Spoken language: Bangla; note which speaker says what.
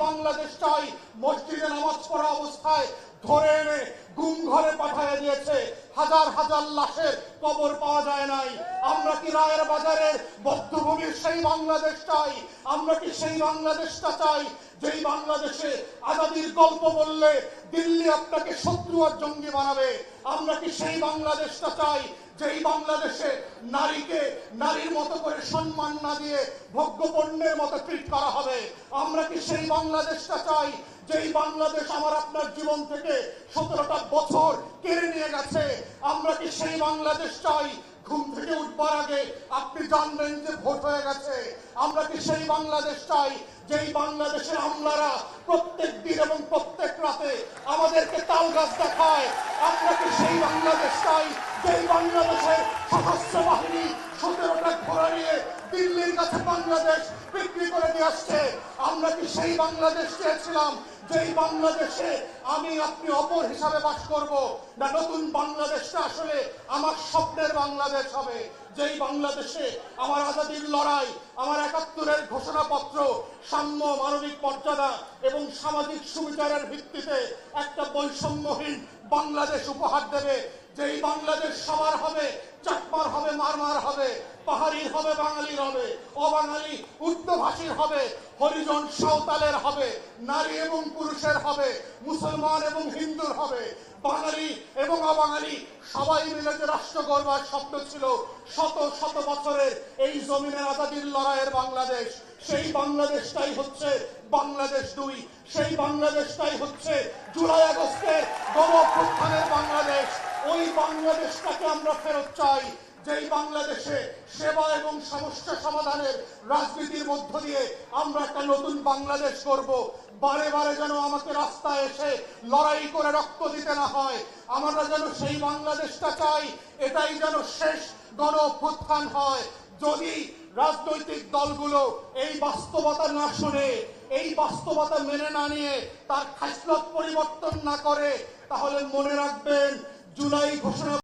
Speaker 1: বাংলাদেশ চাই মসজিদে নামাজ পড়া অবস্থায় ধরে এনে গুম ঘরে পাঠিয়ে দিয়েছে। হাজার হাজার লাশের কবর পাওয়া যায় নাই। আমরা কি রায়ের বাজারের বদ্ধভূমির সেই বাংলাদেশ চাই? আমরা কি সেই বাংলাদেশটা চাই যেই বাংলাদেশে আজাদির গল্প বললে দিল্লি আপনাকে শত্রু আর জঙ্গি বানাবে? আমরা কি সেই বাংলাদেশটা চাই যেই বাংলাদেশে নারীকে নারীর মতো করে সম্মান না দিয়ে ভোগ্যপণ্যের মতো ট্রিট করা হবে? আমরা কি সেই বাংলাদেশটা চাই যেই বাংলাদেশ আমার আপনার জীবন থেকে 17টা বছর কেড়ে নিয়ে গেছে? আমরা কি সেই বাংলাদেশ চাই ঘুম থেকে উঠবার আগে আপনি জানবেন যে ভোট হয়ে গেছে? আমরা কি সেই বাংলাদেশ চাই যেই বাংলাদেশের আমলারা প্রত্যেক দিন এবং প্রত্যেক রাতে আমাদেরকে তাল গাছ দেখায়? আমরা কি সেই বাংলাদেশ চাই যেই বাংলাদেশের সশস্ত্র বাহিনী 17টা ঘোড়া নিয়ে দিল্লির কাছে বাংলাদেশ বিক্রি করে দিয়ে আসছে? আমরা কি সেই বাংলাদেশ চেয়েছিলাম যেই বাংলাদেশে আমি আপনি অপর হিসাবে বাস করব? না নতুন বাংলাদেশটা আসলে আমার স্বপ্নের বাংলাদেশ হবে, যেই বাংলাদেশে আমার আজাদির লড়াই, আমার 71-এর ঘোষণাপত্র সাম্য, মানবিক মর্যাদা এবং সামাজিক সুবিচারের ভিত্তিতে একটা বৈষম্যহীন বাংলাদেশ উপহার দেবে, যেই বাংলাদেশ সবার হবে, চাকমার হবে, মারমার হবে, পাহাড়ির হবে, বাঙালির হবে, অবাঙালি উর্দুভাষীর হবে, হরিজন সাঁওতালের হবে, নারী এবং পুরুষের হবে, মুসলমান এবং হিন্দুর হবে, বাঙালি এবং অবাঙালি সবাই মিলে যে রাষ্ট্র গড়বার স্বপ্ন ছিল শত শত বছরের এই জমিনের আজাদির লড়াইয়ের বাংলাদেশ, সেই বাংলাদেশটাই হচ্ছে বাংলাদেশ 2। সেই বাংলাদেশটাই হচ্ছে জুলাই আগস্টের গণঅভ্যুত্থানের বাংলাদেশ। ওই বাংলাদেশটাকে আমরা ফেরত চাই, যেই বাংলাদেশে সেবা এবং সমস্যা সমাধানের রাজনীতির মধ্য দিয়ে আমরা একটা নতুন বাংলাদেশ করব। বারে বারে যেন আমাকে রাস্তায় এসে লড়াই করে রক্ত দিতে না হয়। আমরা যেন সেই বাংলাদেশটা চাই, এটাই যেন শেষ গণ অভ্যুত্থান হয়। যদি রাজনৈতিক দলগুলো এই বাস্তবতা না শুনে, এই বাস্তবতা মেনে না নিয়ে তার খাসলত পরিবর্তন না করে, তাহলে মনে রাখবেন জুলাই ঘোষণা